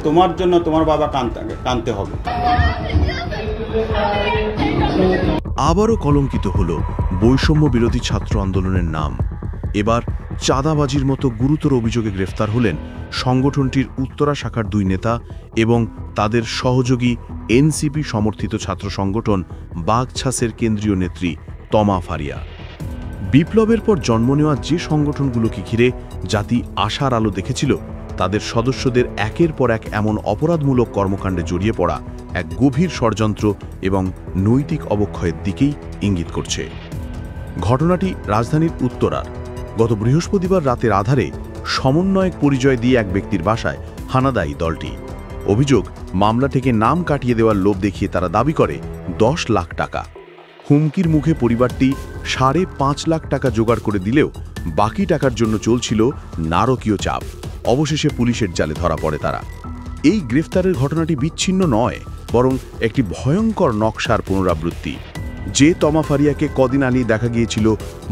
তোমার জন্য তোমার বাবা কাঁদতে হবে। আবারও কলঙ্কিত হল বৈষম্য বিরোধী ছাত্র আন্দোলনের নাম। এবার চাঁদাবাজির মতো গুরুতর অভিযোগে গ্রেফতার হলেন সংগঠনটির উত্তরা শাখার 2 নেতা এবং তাদের সহযোগী এনসিপি সমর্থিত ছাত্র সংগঠন বাঘছাসের কেন্দ্রীয় নেত্রী তমা ফারিয়া। বিপ্লবের পর জন্ম নেওয়া যে সংগঠনগুলোকে ঘিরে জাতি আশার আলো দেখেছিল, তাদের সদস্যদের একের পর এক এমন অপরাধমূলক কর্মকাণ্ডে জড়িয়ে পড়া এক গভীর ষড়যন্ত্র এবং নৈতিক অবক্ষয়ের দিকেই ইঙ্গিত করছে। ঘটনাটি রাজধানীর উত্তরার। গত বৃহস্পতিবার রাতের আধারে সমন্বয়ক পরিচয় দিয়ে এক ব্যক্তির বাসায় হানা দেয় দলটি। অভিযোগ, মামলা থেকে নাম কাটিয়ে দেওয়ার লোভ দেখিয়ে তারা দাবি করে 10 লাখ টাকা। হুমকির মুখে পরিবারটি 5.5 লাখ টাকা জোগাড় করে দিলেও বাকি টাকার জন্য চলছিল নারকীয় চাপ। অবশেষে পুলিশের জালে ধরা পড়ে তারা। এই গ্রেফতারের ঘটনাটি বিচ্ছিন্ন নয়, বরং একটি ভয়ঙ্কর নকশার পুনরাবৃত্তি। যে তমা ফারিয়াকে কদিন আগেই দেখা গিয়েছিল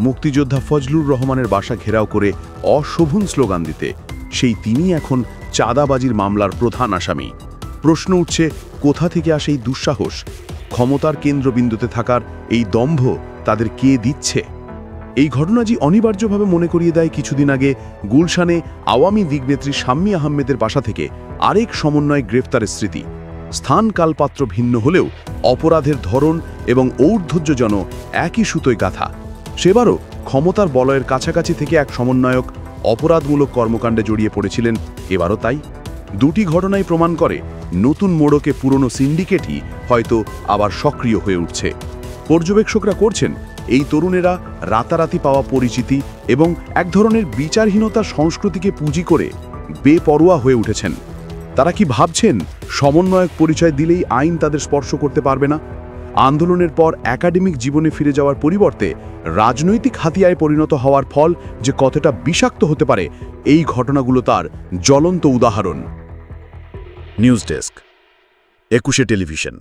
মুক্তিযোদ্ধা ফজলুর রহমানের বাসা ঘেরাও করে অশোভন স্লোগান দিতে, সেই তিনি এখন চাঁদাবাজির মামলার প্রধান আসামি। প্রশ্ন উঠছে, কোথা থেকে আসে এই দুঃসাহস? ক্ষমতার কেন্দ্রবিন্দুতে থাকার এই দম্ভ তাদের কে দিচ্ছে? এই ঘটনাটি অনিবার্যভাবে মনে করিয়ে দেয় কিছুদিন আগে গুলশানে আওয়ামী লীগ নেত্রী শাম্মী আহমেদের বাসা থেকে আরেক সমন্বয় গ্রেফতারের স্মৃতি। স্থান কালপাত্র ভিন্ন হলেও অপরাধের ধরন এবং ঔর্ধ্বর্য যেন একই সুতোয় গাঁথা। সেবারও ক্ষমতার বলয়ের কাছাকাছি থেকে এক সমন্বয়ক অপরাধমূলক কর্মকাণ্ডে জড়িয়ে পড়েছিলেন, এবারও তাই। দুটি ঘটনাই প্রমাণ করে নতুন মোড়কে পুরনো সিন্ডিকেটই হয়তো আবার সক্রিয় হয়ে উঠছে। পর্যবেক্ষকরা করছেন, এই তরুণেরা রাতারাতি পাওয়া পরিচিতি এবং এক ধরনের বিচারহীনতার সংস্কৃতিকে পুঁজি করে বেপরোয়া হয়ে উঠেছেন। তারা কি ভাবছেন সমন্বয়ক পরিচয় দিলেই আইন তাদের স্পর্শ করতে পারবে না? আন্দোলনের পর একাডেমিক জীবনে ফিরে যাওয়ার পরিবর্তে রাজনৈতিক হাতিয়ায় পরিণত হওয়ার ফল যে কতটা বিষাক্ত হতে পারে, এই ঘটনাগুলো তার জ্বলন্ত উদাহরণ। News desk, 21 television.